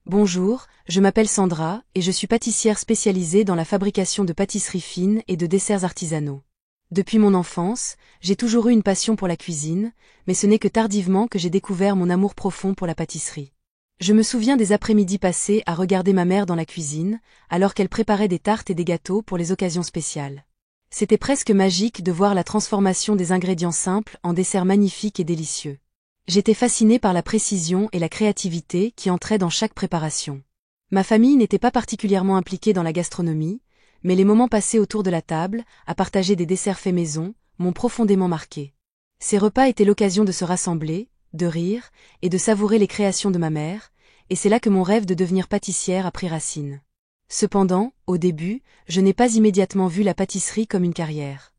Bonjour, je m'appelle Sandra et je suis pâtissière spécialisée dans la fabrication de pâtisseries fines et de desserts artisanaux. Depuis mon enfance, j'ai toujours eu une passion pour la cuisine, mais ce n'est que tardivement que j'ai découvert mon amour profond pour la pâtisserie. Je me souviens des après-midi passés à regarder ma mère dans la cuisine, alors qu'elle préparait des tartes et des gâteaux pour les occasions spéciales. C'était presque magique de voir la transformation des ingrédients simples en desserts magnifiques et délicieux. J'étais fascinée par la précision et la créativité qui entraient dans chaque préparation. Ma famille n'était pas particulièrement impliquée dans la gastronomie, mais les moments passés autour de la table, à partager des desserts faits maison, m'ont profondément marquée. Ces repas étaient l'occasion de se rassembler, de rire, et de savourer les créations de ma mère, et c'est là que mon rêve de devenir pâtissière a pris racine. Cependant, au début, je n'ai pas immédiatement vu la pâtisserie comme une carrière.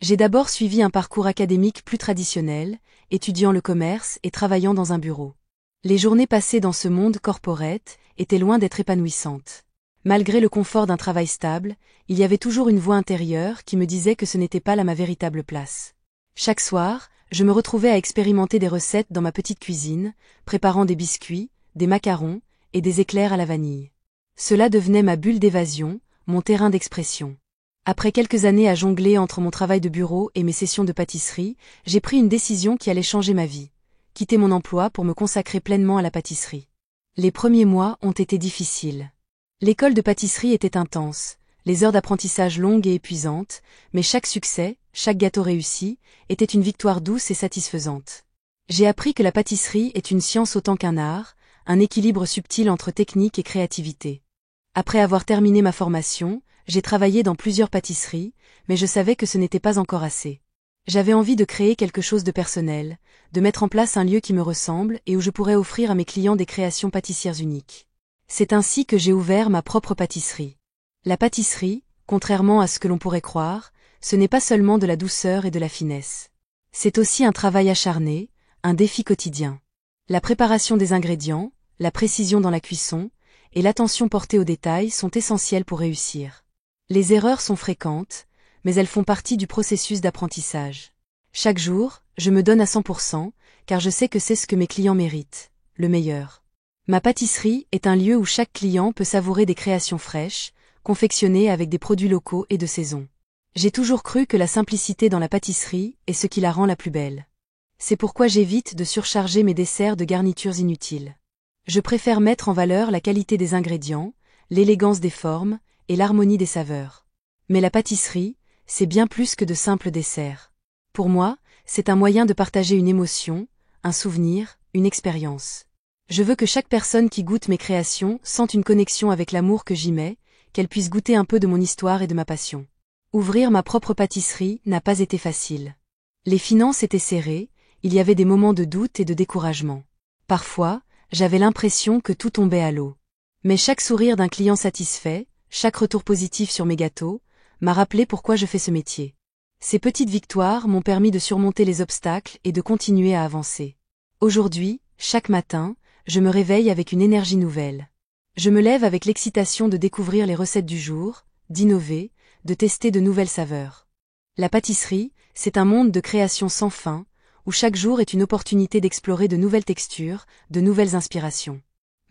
J'ai d'abord suivi un parcours académique plus traditionnel, étudiant le commerce et travaillant dans un bureau. Les journées passées dans ce monde corporate étaient loin d'être épanouissantes. Malgré le confort d'un travail stable, il y avait toujours une voix intérieure qui me disait que ce n'était pas là ma véritable place. Chaque soir, je me retrouvais à expérimenter des recettes dans ma petite cuisine, préparant des biscuits, des macarons et des éclairs à la vanille. Cela devenait ma bulle d'évasion, mon terrain d'expression. Après quelques années à jongler entre mon travail de bureau et mes sessions de pâtisserie, j'ai pris une décision qui allait changer ma vie. Quitter mon emploi pour me consacrer pleinement à la pâtisserie. Les premiers mois ont été difficiles. L'école de pâtisserie était intense, les heures d'apprentissage longues et épuisantes, mais chaque succès, chaque gâteau réussi, était une victoire douce et satisfaisante. J'ai appris que la pâtisserie est une science autant qu'un art, un équilibre subtil entre technique et créativité. Après avoir terminé ma formation, j'ai travaillé dans plusieurs pâtisseries, mais je savais que ce n'était pas encore assez. J'avais envie de créer quelque chose de personnel, de mettre en place un lieu qui me ressemble et où je pourrais offrir à mes clients des créations pâtissières uniques. C'est ainsi que j'ai ouvert ma propre pâtisserie. La pâtisserie, contrairement à ce que l'on pourrait croire, ce n'est pas seulement de la douceur et de la finesse. C'est aussi un travail acharné, un défi quotidien. La préparation des ingrédients, la précision dans la cuisson, et l'attention portée aux détails sont essentielles pour réussir. Les erreurs sont fréquentes, mais elles font partie du processus d'apprentissage. Chaque jour, je me donne à 100%, car je sais que c'est ce que mes clients méritent, le meilleur. Ma pâtisserie est un lieu où chaque client peut savourer des créations fraîches, confectionnées avec des produits locaux et de saison. J'ai toujours cru que la simplicité dans la pâtisserie est ce qui la rend la plus belle. C'est pourquoi j'évite de surcharger mes desserts de garnitures inutiles. Je préfère mettre en valeur la qualité des ingrédients, l'élégance des formes, et l'harmonie des saveurs. Mais la pâtisserie, c'est bien plus que de simples desserts. Pour moi, c'est un moyen de partager une émotion, un souvenir, une expérience. Je veux que chaque personne qui goûte mes créations sente une connexion avec l'amour que j'y mets, qu'elle puisse goûter un peu de mon histoire et de ma passion. Ouvrir ma propre pâtisserie n'a pas été facile. Les finances étaient serrées, il y avait des moments de doute et de découragement. Parfois, j'avais l'impression que tout tombait à l'eau. Mais chaque sourire d'un client satisfait, chaque retour positif sur mes gâteaux, m'a rappelé pourquoi je fais ce métier. Ces petites victoires m'ont permis de surmonter les obstacles et de continuer à avancer. Aujourd'hui, chaque matin, je me réveille avec une énergie nouvelle. Je me lève avec l'excitation de découvrir les recettes du jour, d'innover, de tester de nouvelles saveurs. La pâtisserie, c'est un monde de création sans fin, où chaque jour est une opportunité d'explorer de nouvelles textures, de nouvelles inspirations.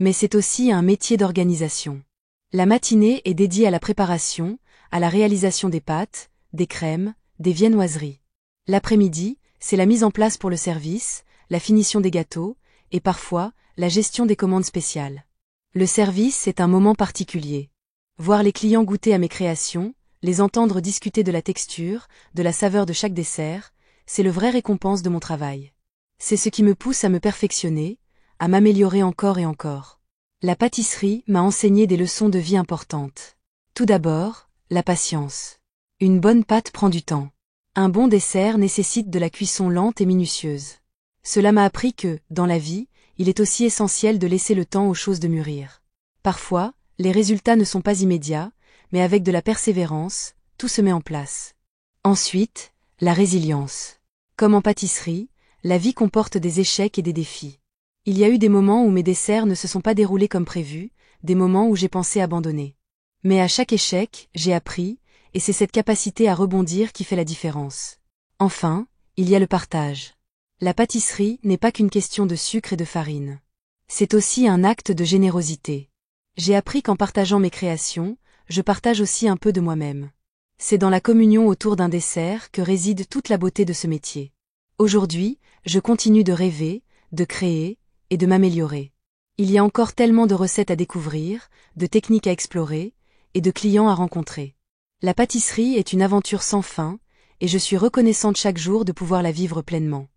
Mais c'est aussi un métier d'organisation. La matinée est dédiée à la préparation, à la réalisation des pâtes, des crèmes, des viennoiseries. L'après-midi, c'est la mise en place pour le service, la finition des gâteaux, et parfois, la gestion des commandes spéciales. Le service est un moment particulier. Voir les clients goûter à mes créations, les entendre discuter de la texture, de la saveur de chaque dessert, c'est le vrai récompense de mon travail. C'est ce qui me pousse à me perfectionner, à m'améliorer encore et encore. La pâtisserie m'a enseigné des leçons de vie importantes. Tout d'abord, la patience. Une bonne pâte prend du temps. Un bon dessert nécessite de la cuisson lente et minutieuse. Cela m'a appris que, dans la vie, il est aussi essentiel de laisser le temps aux choses de mûrir. Parfois, les résultats ne sont pas immédiats, mais avec de la persévérance, tout se met en place. Ensuite, la résilience. Comme en pâtisserie, la vie comporte des échecs et des défis. Il y a eu des moments où mes desserts ne se sont pas déroulés comme prévu, des moments où j'ai pensé abandonner. Mais à chaque échec, j'ai appris, et c'est cette capacité à rebondir qui fait la différence. Enfin, il y a le partage. La pâtisserie n'est pas qu'une question de sucre et de farine. C'est aussi un acte de générosité. J'ai appris qu'en partageant mes créations, je partage aussi un peu de moi-même. C'est dans la communion autour d'un dessert que réside toute la beauté de ce métier. Aujourd'hui, je continue de rêver, de créer, et de m'améliorer. Il y a encore tellement de recettes à découvrir, de techniques à explorer, et de clients à rencontrer. La pâtisserie est une aventure sans fin, et je suis reconnaissante chaque jour de pouvoir la vivre pleinement.